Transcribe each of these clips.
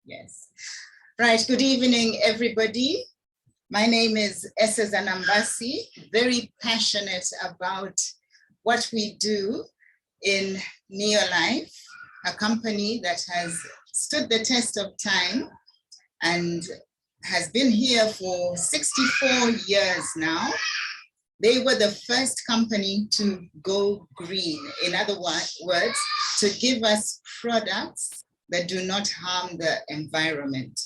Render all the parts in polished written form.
Yes. Right. Good evening, everybody. My name is Esa Zanambasi, very passionate about what we do in Neolife, a company that has stood the test of time and has been here for 64 years now. They were the first company to go green. In other words, to give us products that do not harm the environment.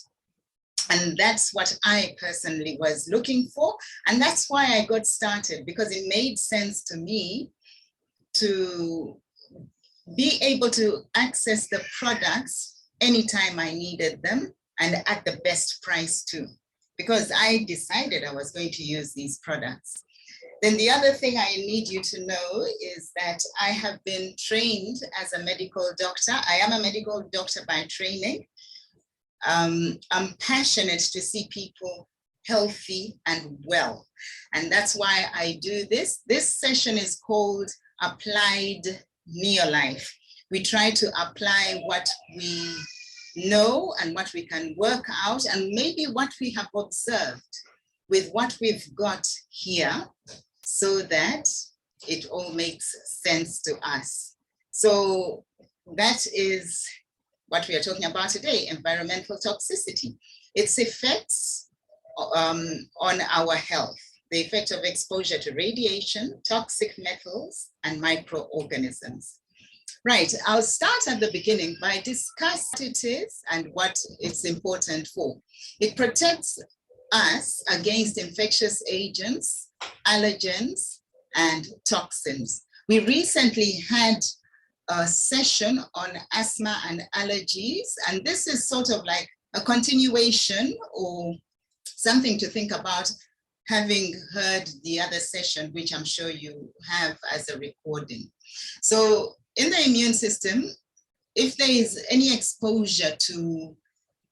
And that's what I personally was looking for. And that's why I got started, because it made sense to me to be able to access the products anytime I needed them and at the best price too, because I decided I was going to use these products. Then the other thing I need you to know is that I have been trained as a medical doctor. I am a medical doctor by training. I'm passionate to see people healthy and well. And that's why I do this. This session is called Applied Neolife. We try to apply what we know and what we can work out and maybe what we have observed with what we've got here, so that it all makes sense to us. So that is what we are talking about today, environmental toxicity. Its effects on our health, the effect of exposure to radiation, toxic metals, and microorganisms. Right, I'll start at the beginning by discussing what it is and what it's important for. It protects us against infectious agents, allergens, and toxins. We recently had a session on asthma and allergies, and this is sort of like a continuation or something to think about, having heard the other session, which I'm sure you have as a recording. So in the immune system, if there is any exposure to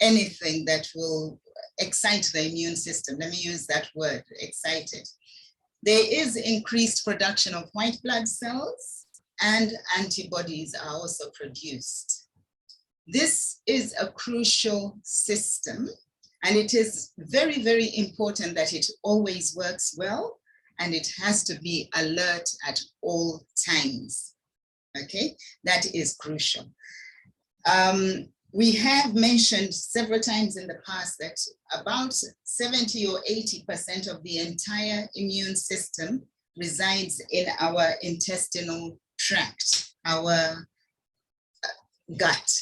anything that will excite the immune system, let me use that word, excited, there is increased production of white blood cells and antibodies are also produced. This is a crucial system, and it is very, very important that it always works well, and it has to be alert at all times. Okay, that is crucial. We have mentioned several times in the past that about 70 or 80% of the entire immune system resides in our intestinal tract, our gut.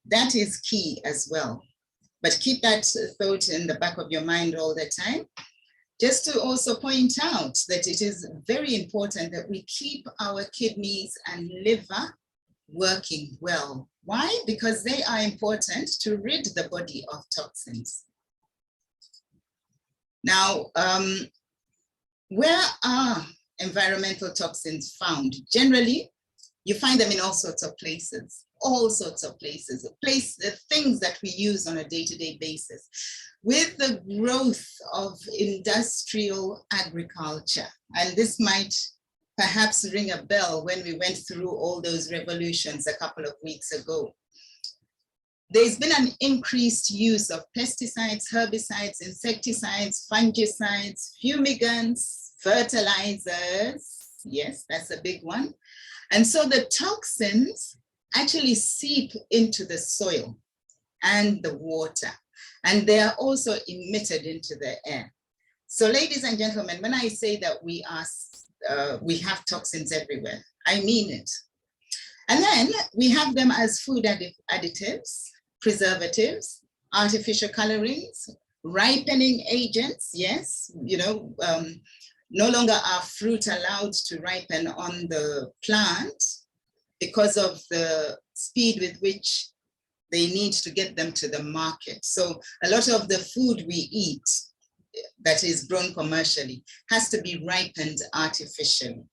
That is key as well. But keep that thought in the back of your mind all the time. Just to also point out that it is very important that we keep our kidneys and liver working well. Why? Because they are important to rid the body of toxins. Now, where are environmental toxins found? Generally, you find them in all sorts of places, the things that we use on a day-to-day basis. With the growth of industrial agriculture, and this might perhaps ring a bell when we went through all those revolutions a couple of weeks ago. There's been an increased use of pesticides, herbicides, insecticides, fungicides, fumigants, fertilizers. Yes, that's a big one. And so the toxins actually seep into the soil and the water, and they are also emitted into the air. So ladies and gentlemen, when I say that we have toxins everywhere, I mean it. And then we have them as food additives, preservatives, artificial colorings, ripening agents. Yes, you know, no longer are fruit allowed to ripen on the plant because of the speed with which they need to get them to the market. So a lot of the food we eat that is grown commercially has to be ripened artificially.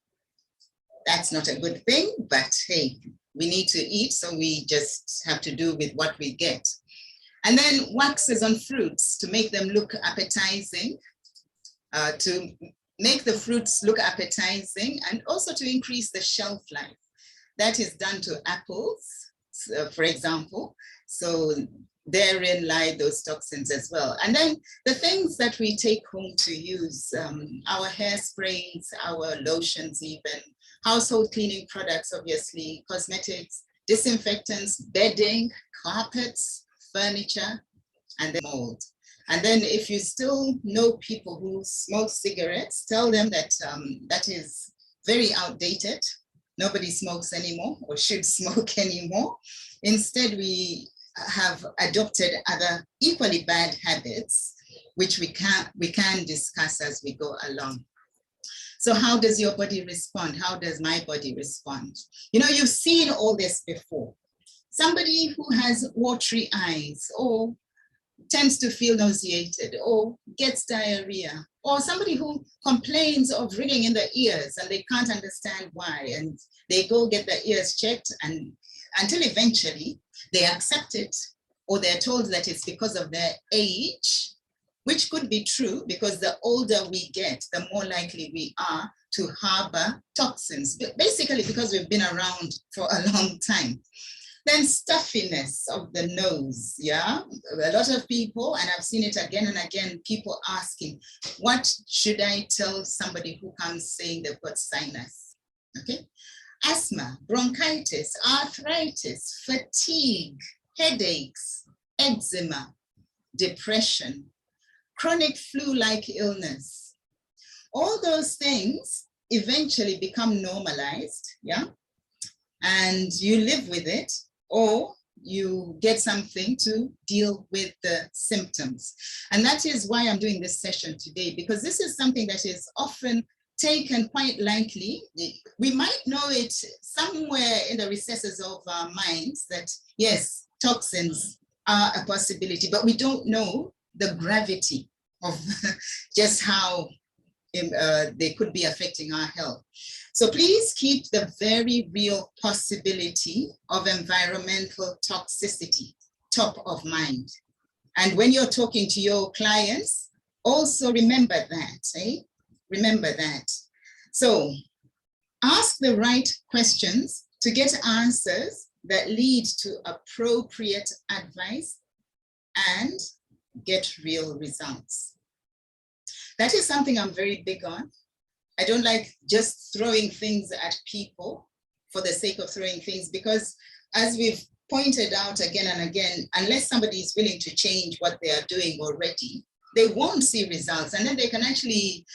That's not a good thing, but hey, we need to eat, so we just have to do with what we get. And then waxes on fruits to make them look appetizing, to make the fruits look appetizing, and also to increase the shelf life. That is done to apples, for example. So therein lie those toxins as well. And then the things that we take home to use, our hairsprays, our lotions even, household cleaning products, obviously, cosmetics, disinfectants, bedding, carpets, furniture, and then mold. And then if you still know people who smoke cigarettes, tell them that that is very outdated. Nobody smokes anymore or should smoke anymore. Instead, we have adopted other equally bad habits, which we can discuss as we go along. So how does your body respond? How does my body respond? You know, you've seen all this before. Somebody who has watery eyes or tends to feel nauseated or gets diarrhea, or somebody who complains of ringing in the ears and they can't understand why, and they go get their ears checked, and until eventually they accept it, or they're told that it's because of their age, which could be true, because the older we get, the more likely we are to harbor toxins, basically because we've been around for a long time. Then stuffiness of the nose, yeah? A lot of people, and I've seen it again and again, people asking, what should I tell somebody who comes saying they've got sinus, okay? Asthma, bronchitis, arthritis, fatigue, headaches, eczema, depression, chronic flu-like illness. All those things eventually become normalized, yeah? And you live with it, or you get something to deal with the symptoms. And that is why I'm doing this session today, because this is something that is often taken quite lightly. We might know it somewhere in the recesses of our minds that, yes, toxins are a possibility, but we don't know the gravity of just how they could be affecting our health. So please keep the very real possibility of environmental toxicity top of mind. And when you're talking to your clients, also remember that, eh? Remember that. So ask the right questions to get answers that lead to appropriate advice and get real results. That is something I'm very big on. I don't like just throwing things at people for the sake of throwing things, because as we've pointed out again and again, unless somebody is willing to change what they are doing already, they won't see results. And then they can actually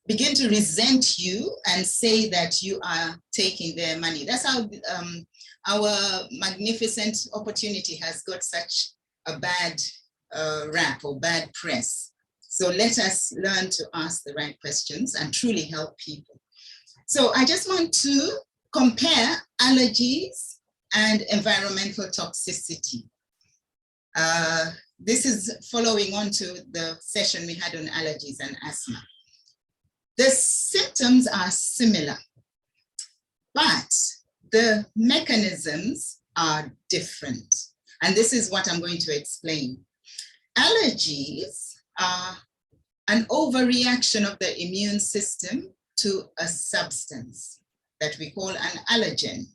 begin to resent you and say that you are taking their money. That's how our magnificent opportunity has got such a bad rap or bad press. So let us learn to ask the right questions and truly help people. So I just want to compare allergies and environmental toxicity. This is following on to the session we had on allergies and asthma. The symptoms are similar, but the mechanisms are different. And this is what I'm going to explain. Allergies are an overreaction of the immune system to a substance that we call an allergen.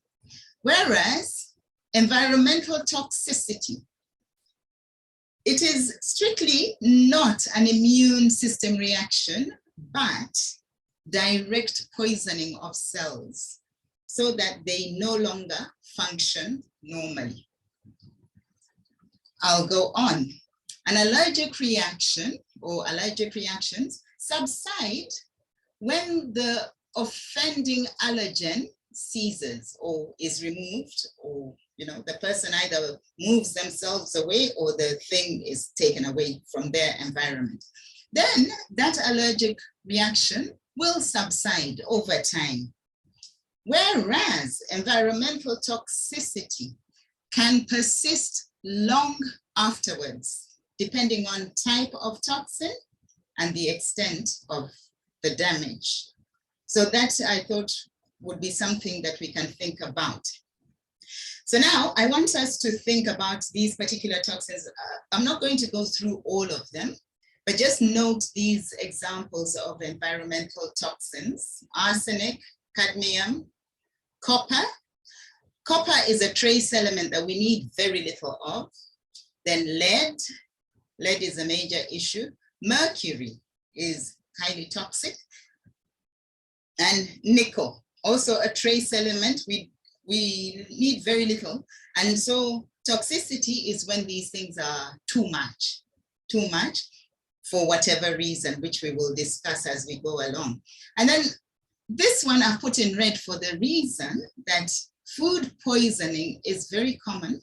Whereas environmental toxicity, it is strictly not an immune system reaction, but direct poisoning of cells so that they no longer function normally. I'll go on. An allergic reaction or allergic reactions subside when the offending allergen ceases or is removed, or the person either moves themselves away or the thing is taken away from their environment. Then that allergic reaction will subside over time. Whereas environmental toxicity can persist long afterwards, depending on type of toxin and the extent of the damage. So that, I thought, would be something that we can think about. So now I want us to think about these particular toxins. I'm not going to go through all of them, but just note these examples of environmental toxins: arsenic, cadmium, copper, Copper is a trace element that we need very little of. Then lead is a major issue. Mercury is highly toxic. And nickel, also a trace element. We need very little. And so toxicity is when these things are too much for whatever reason, which we will discuss as we go along. And then this one I've put in red for the reason that food poisoning is very common.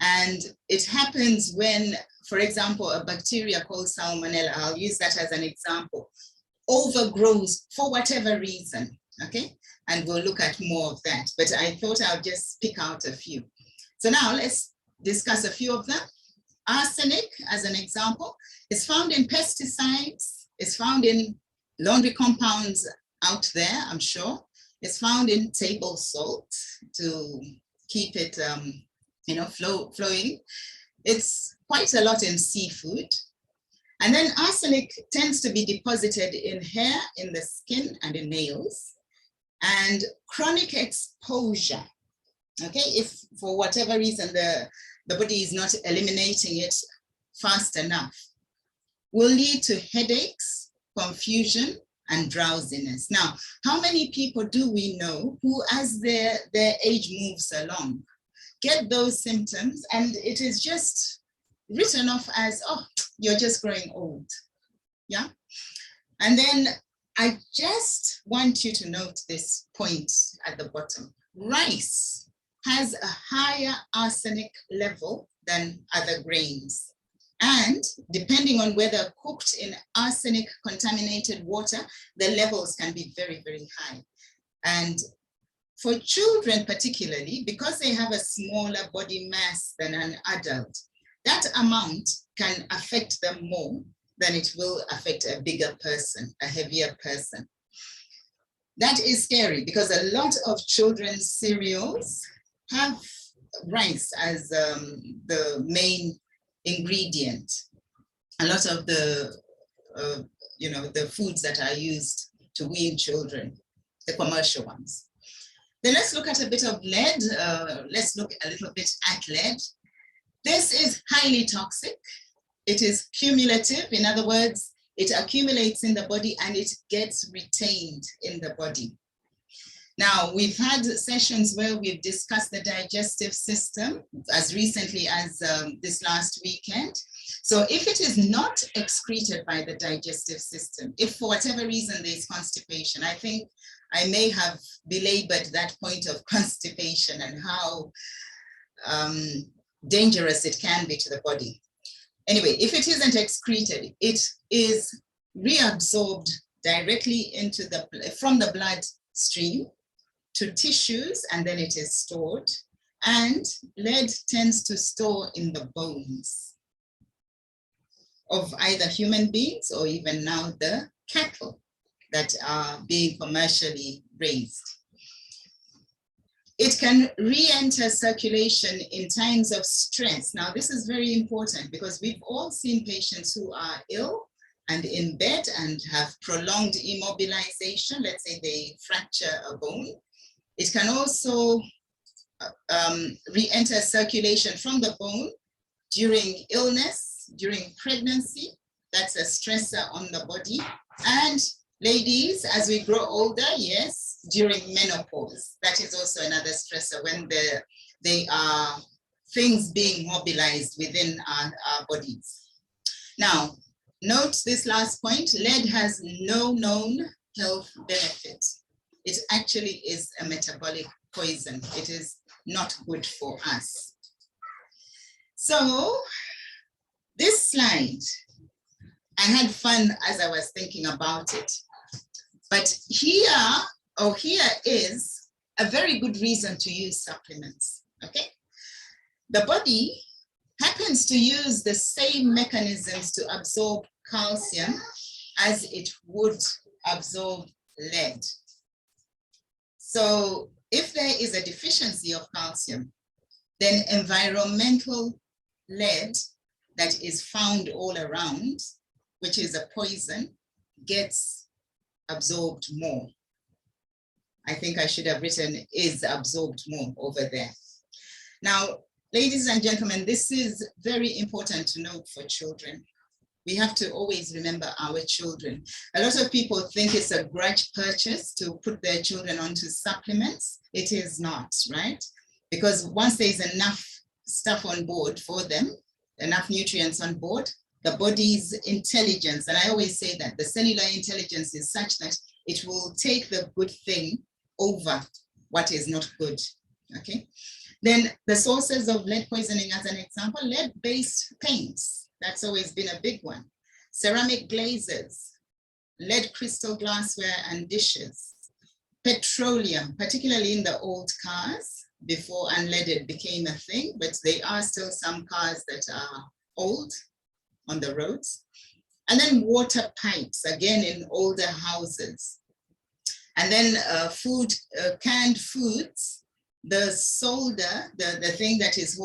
And it happens when, for example, a bacteria called salmonella, I'll use that as an example, overgrows for whatever reason, okay? And we'll look at more of that, but I thought I'll just pick out a few. So now let's discuss a few of them. Arsenic, as an example, is found in pesticides, it's found in laundry compounds out there, I'm sure. It's found in table salt to keep it flowing. It's quite a lot in seafood. And then arsenic tends to be deposited in hair, in the skin, and in nails. And chronic exposure, okay, if for whatever reason the body is not eliminating it fast enough, will lead to headaches, confusion, and drowsiness. Now, how many people do we know who, as their age moves along, get those symptoms and it is just written off as, oh, you're just growing old, yeah? And then I just want you to note this point at the bottom. Rice has a higher arsenic level than other grains. And depending on whether cooked in arsenic contaminated water, the levels can be very, very high. And for children particularly, because they have a smaller body mass than an adult, that amount can affect them more than it will affect a bigger person, a heavier person. That is scary because a lot of children's cereals have rice as the main ingredient. A lot of the, the foods that are used to wean children, the commercial ones. Then let's look at a bit of lead. Let's look a little bit at lead. This is highly toxic. It is cumulative. In other words, it accumulates in the body and it gets retained in the body. Now, we've had sessions where we've discussed the digestive system as recently as this last weekend. So if it is not excreted by the digestive system, if for whatever reason there's constipation, I think I may have belabored that point of constipation and how dangerous it can be to the body. Anyway, if it isn't excreted, it is reabsorbed directly into from the blood stream to tissues, and then it is stored. And lead tends to store in the bones of either human beings or even now the cattle that are being commercially raised. It can re-enter circulation in times of stress. Now, this is very important because we've all seen patients who are ill and in bed and have prolonged immobilization. Let's say they fracture a bone. It can also re-enter circulation from the bone during illness, during pregnancy. That's a stressor on the body. And ladies, as we grow older, yes, during menopause, that is also another stressor when they are things being mobilized within our bodies. Now, note this last point, lead has no known health benefits. It actually is a metabolic poison. It is not good for us. So this slide, I had fun as I was thinking about it. But here is a very good reason to use supplements, okay? The body happens to use the same mechanisms to absorb calcium as it would absorb lead. So if there is a deficiency of calcium, then environmental lead that is found all around, which is a poison, gets absorbed more. I think I should have written is absorbed more over there. Now, ladies and gentlemen, this is very important to note for children. We have to always remember our children. A lot of people think it's a grudge purchase to put their children onto supplements. It is not, right? Because once there's enough stuff on board for them, enough nutrients on board, the body's intelligence, and I always say that the cellular intelligence is such that it will take the good thing over what is not good, okay? Then the sources of lead poisoning, as an example, lead-based paints. That's always been a big one. Ceramic glazes, lead crystal glassware and dishes, petroleum, particularly in the old cars before unleaded became a thing, but there are still some cars that are old on the roads. And then water pipes, again in older houses. And then canned foods, the solder, the thing that is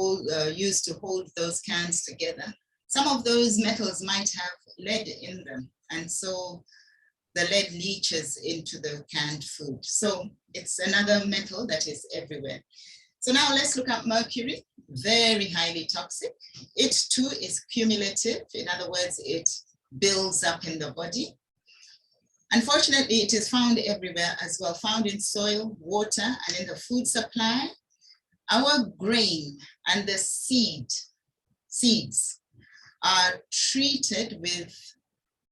used to hold those cans together. Some of those metals might have lead in them. And so the lead leaches into the canned food. So it's another metal that is everywhere. So now let's look at mercury, very highly toxic. It too is cumulative. In other words, it builds up in the body. Unfortunately, it is found everywhere as well, found in soil, water, and in the food supply. Our grain and the seeds are treated with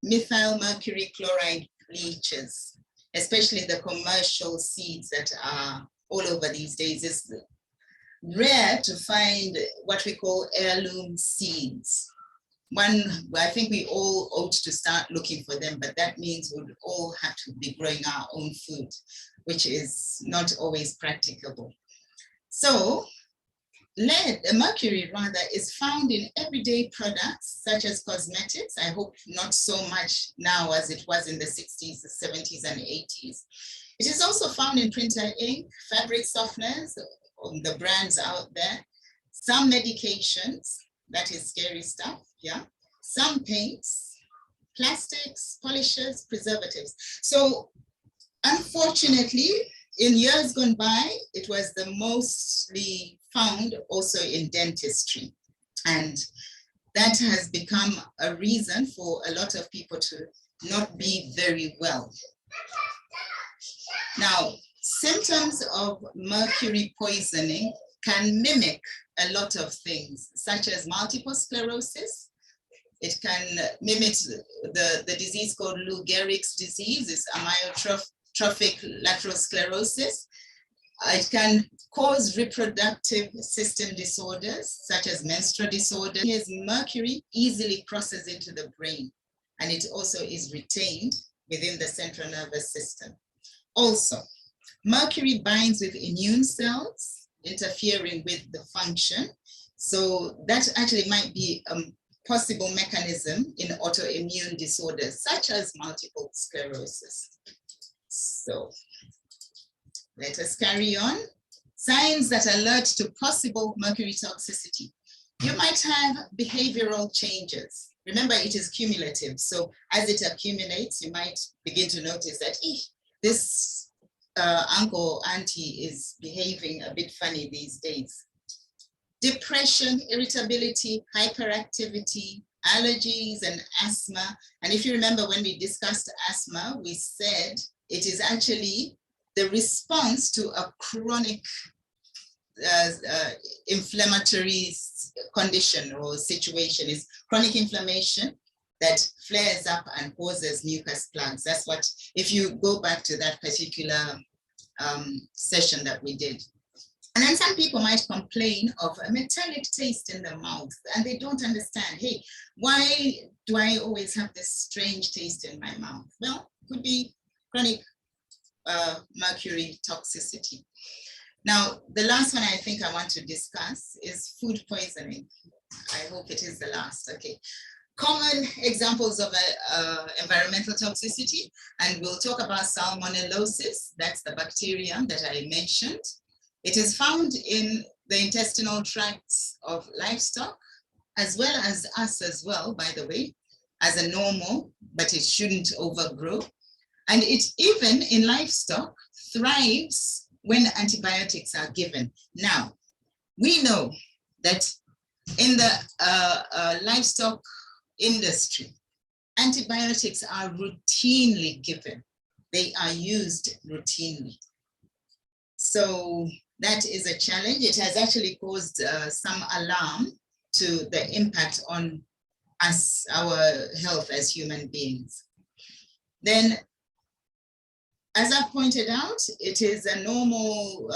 methyl mercury chloride bleaches, especially the commercial seeds that are all over these days. It's rare to find what we call heirloom seeds. I think we all ought to start looking for them, but that means we'll all have to be growing our own food, which is not always practicable. So mercury rather is found in everyday products such as cosmetics. I hope not so much now as it was in the 60s, the 70s and 80s. It is also found in printer ink, fabric softeners, the brands out there, some medications, that is scary stuff, yeah. Some paints, plastics, polishes, preservatives. So unfortunately, in years gone by, it was the mostly found also in dentistry. And that has become a reason for a lot of people to not be very well. Now, symptoms of mercury poisoning can mimic a lot of things, such as multiple sclerosis. It can mimic the disease called Lou Gehrig's disease, it's amyotrophic lateral sclerosis. It can cause reproductive system disorders, such as menstrual disorders. Mercury easily crosses into the brain, and it also is retained within the central nervous system. Also, mercury binds with immune cells, interfering with the function. So that actually might be a possible mechanism in autoimmune disorders, such as multiple sclerosis. So let us carry on. Signs that alert to possible mercury toxicity. You might have behavioral changes. Remember, it is cumulative. So as it accumulates, you might begin to notice that this uncle, auntie is behaving a bit funny these days. Depression, irritability, hyperactivity, allergies, and asthma. And if you remember when we discussed asthma, we said it is actually the response to a chronic inflammatory condition or situation. Is chronic inflammation that flares up and causes mucus plugs. That's what, if you go back to that particular session that we did. And then some people might complain of a metallic taste in the mouth, and they don't understand, hey, why do I always have this strange taste in my mouth? Well, it could be chronic mercury toxicity. Now, the last one I think I want to discuss is food poisoning. I hope it is the last, okay. Common examples of environmental toxicity, and we'll talk about salmonellosis. That's the bacterium that I mentioned. It is found in the intestinal tracts of livestock, as well as us as well, by the way, as a normal, but it shouldn't overgrow. And it even in livestock thrives when antibiotics are given. Now, we know that in the livestock industry, antibiotics are routinely given. They are used routinely. So that is a challenge. It has actually caused some alarm to the impact on us, our health as human beings. Then, as I pointed out, it is a normal,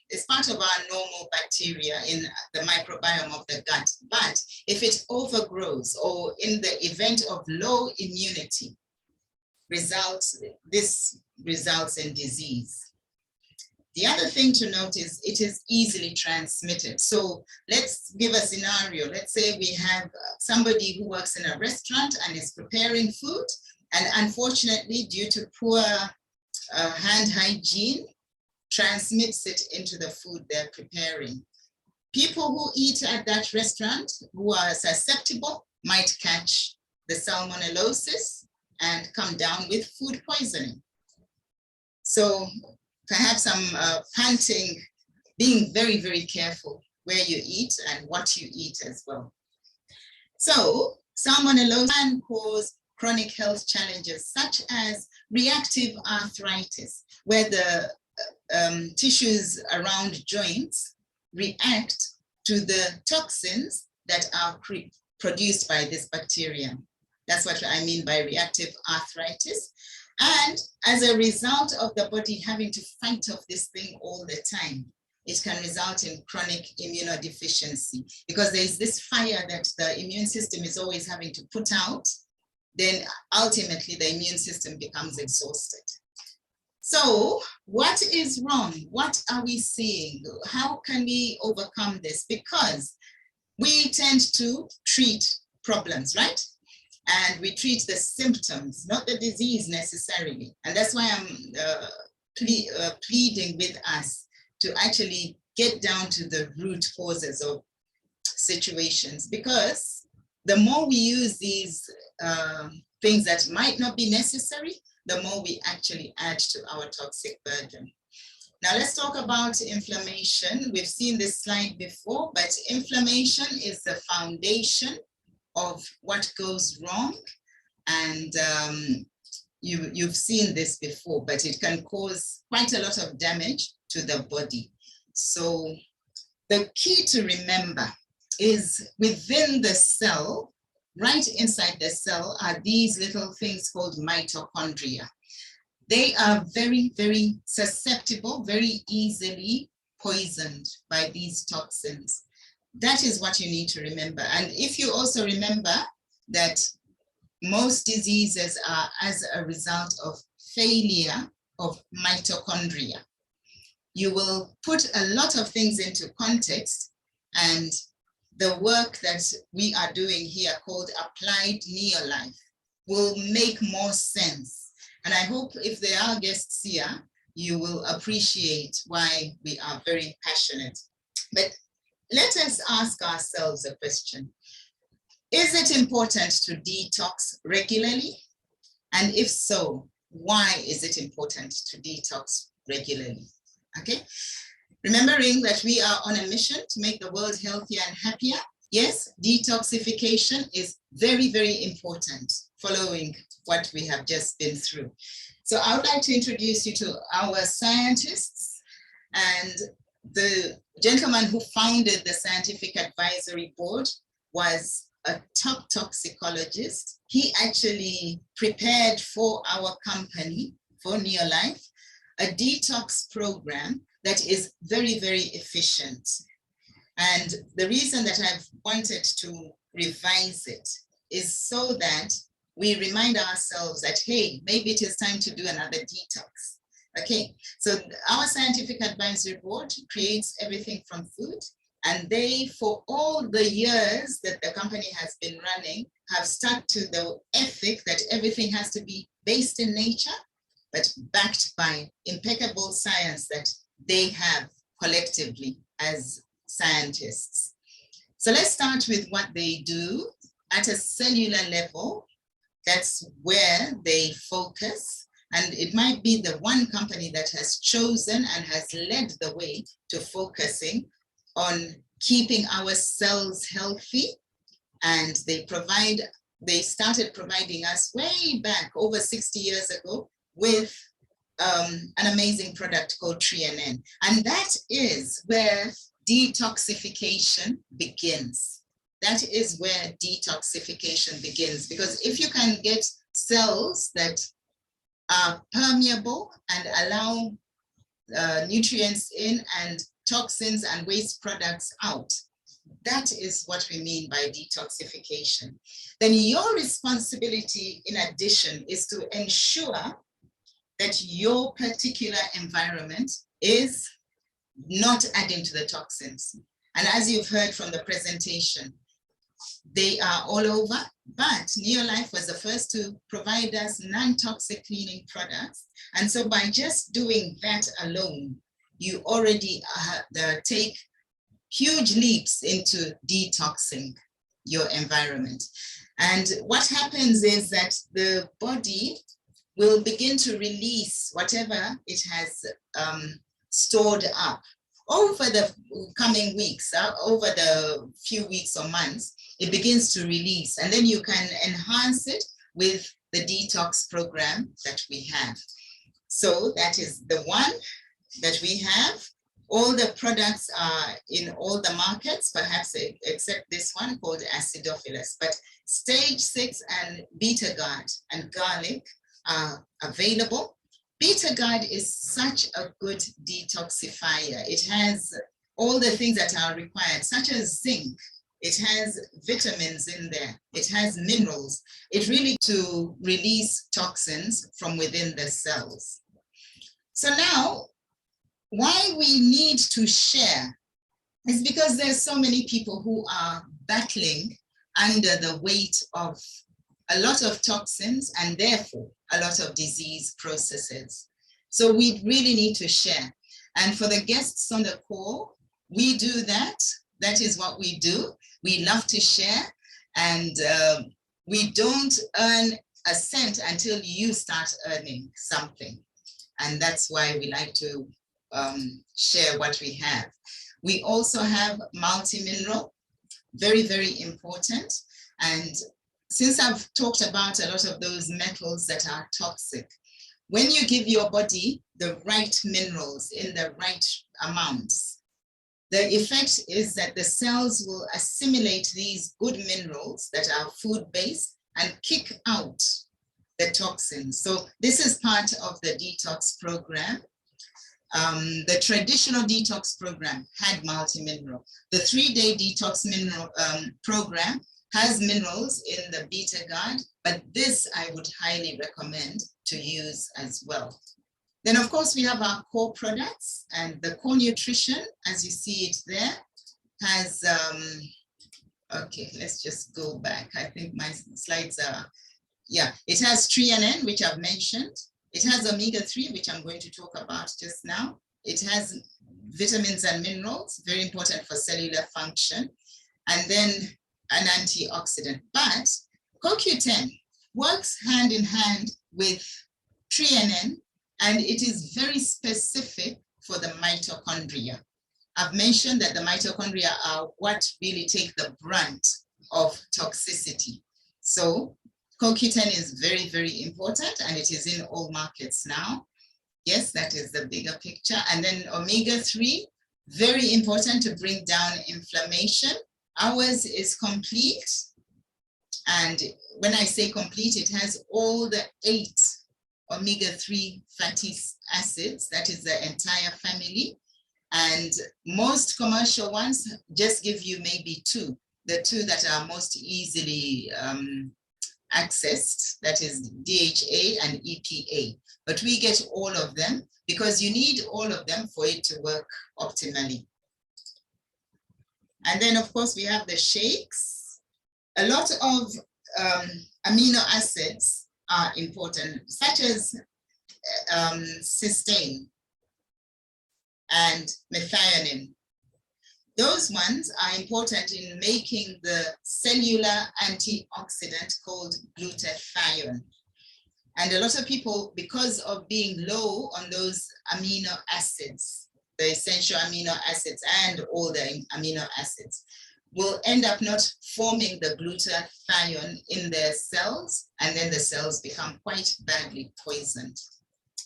it's part of our normal bacteria in the microbiome of the gut. But if it overgrows or in the event of low immunity, this results in disease. The other thing to note is it is easily transmitted. So let's give a scenario. Let's say we have somebody who works in a restaurant and is preparing food, and unfortunately, due to poor hand hygiene, transmits it into the food they're preparing. People who eat at that restaurant who are susceptible might catch the salmonellosis and come down with food poisoning. So perhaps some panting, being very, very careful where you eat and what you eat as well. So salmonellosis can cause chronic health challenges such as reactive arthritis, where the tissues around joints react to the toxins that are produced by this bacterium. That's what I mean by reactive arthritis. And as a result of the body having to fight off this thing all the time, it can result in chronic immunodeficiency, because there's this fire that the immune system is always having to put out. Then ultimately the immune system becomes exhausted. So what is wrong? What are we seeing? How can we overcome this? Because we tend to treat problems, right? And we treat the symptoms, not the disease necessarily. And that's why I'm pleading with us to actually get down to the root causes of situations, because the more we use these things that might not be necessary, the more we actually add to our toxic burden. Now let's talk about inflammation. We've seen this slide before, but inflammation is the foundation of what goes wrong. And you've seen this before, but it can cause quite a lot of damage to the body. So the key to remember is within the cell, right inside the cell, are these little things called mitochondria. They are very, very susceptible, very easily poisoned by these toxins. That is what you need to remember. And if you also remember that most diseases are as a result of failure of mitochondria, you will put a lot of things into context, and the work that we are doing here called Applied Neolife will make more sense. And I hope if there are guests here, you will appreciate why we are very passionate. But let us ask ourselves a question. Is it important to detox regularly? And if so, why is it important to detox regularly? Okay. Remembering that we are on a mission to make the world healthier and happier. Yes, detoxification is very, very important, following what we have just been through. So I would like to introduce you to our scientists, and the gentleman who founded the Scientific Advisory Board was a top toxicologist. He actually prepared for our company, for Neolife, a detox program that is very, very efficient. And the reason that I've wanted to revise it is so that we remind ourselves that, hey, maybe it is time to do another detox. Okay, so our Scientific Advisory Board creates everything from food, and they, for all the years that the company has been running, have stuck to the ethic that everything has to be based in nature, but backed by impeccable science that they have collectively as scientists. So let's start with what they do at a cellular level. That's where they focus. And it might be the one company that has chosen and has led the way to focusing on keeping our cells healthy. And they started providing us way back over 60 years ago with an amazing product called TreeNN. And that is where detoxification begins. That is where detoxification begins, because if you can get cells that are permeable and allow nutrients in and toxins and waste products out, that is what we mean by detoxification. Then your responsibility, in addition, is to ensure that your particular environment is not adding to the toxins. And as you've heard from the presentation, they are all over, but Neolife was the first to provide us non-toxic cleaning products. And so by just doing that alone, you already take huge leaps into detoxing your environment. And what happens is that the body will begin to release whatever it has stored up over the coming weeks, over the few weeks or months. It begins to release, and then you can enhance it with the detox program that we have. So that is the one that we have. All the products are in all the markets, perhaps except this one called Acidophilus. But stage 6 and Beta-Guard and garlic are available. Beta-Guard is such a good detoxifier. It has all the things that are required, such as zinc. It has vitamins in there. It has minerals. It really to release toxins from within the cells. So now, why we need to share is because there's so many people who are battling under the weight of a lot of toxins and therefore a lot of disease processes. So we really need to share. And for the guests on the call, we do that. That is what we do. We love to share, and we don't earn a cent until you start earning something. And that's why we like to share what we have. We also have multi-mineral, very, very important. And since I've talked about a lot of those metals that are toxic, when you give your body the right minerals in the right amounts, the effect is that the cells will assimilate these good minerals that are food-based and kick out the toxins. So this is part of the detox program. The traditional detox program had multi-mineral. The 3-day detox mineral program has minerals in the Beta-Guard, but this I would highly recommend to use as well. Then of course we have our core products, and the core nutrition, as you see it there, has, okay, let's just go back. I think my slides are, yeah, it has TreeNN, which I've mentioned. It has omega-3, which I'm going to talk about just now. It has vitamins and minerals, very important for cellular function, and then an antioxidant. But CoQ10 works hand in hand with TreeNN, and it is very specific for the mitochondria. I've mentioned that the mitochondria are what really take the brunt of toxicity. So CoQ10 is very, very important, and it is in all markets now. Yes, that is the bigger picture. And then omega-3, very important to bring down inflammation. Ours is complete. And when I say complete, it has all the 8 omega-3 fatty acids. That is the entire family. And most commercial ones just give you maybe 2, the 2 that are most easily accessed, that is DHA and EPA. But we get all of them because you need all of them for it to work optimally. And then of course we have the shakes. A lot of amino acids are important, such as cysteine and methionine. Those ones are important in making the cellular antioxidant called glutathione. And a lot of people, because of being low on those amino acids, the essential amino acids and all the amino acids, will end up not forming the glutathione in their cells, and then the cells become quite badly poisoned.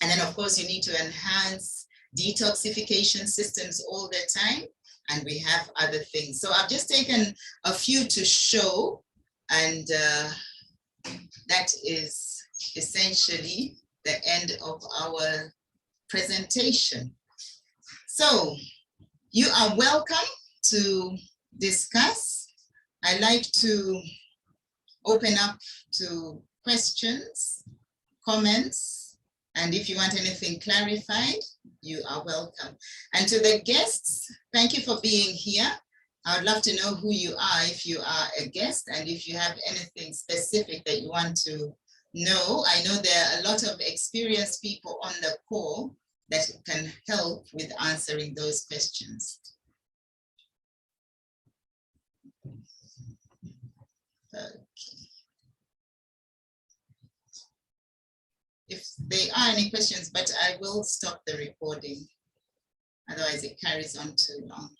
And then, of course, you need to enhance detoxification systems all the time, and we have other things. So I've just taken a few to show, and that is essentially the end of our presentation. So you are welcome to discuss. I like to open up to questions, comments, and if you want anything clarified, you are welcome. And to the guests, thank you for being here. I would love to know who you are if you are a guest, and if you have anything specific that you want to know. I know there are a lot of experienced people on the call that can help with answering those questions. Okay. If there are any questions, but I will stop the recording, otherwise it carries on too long.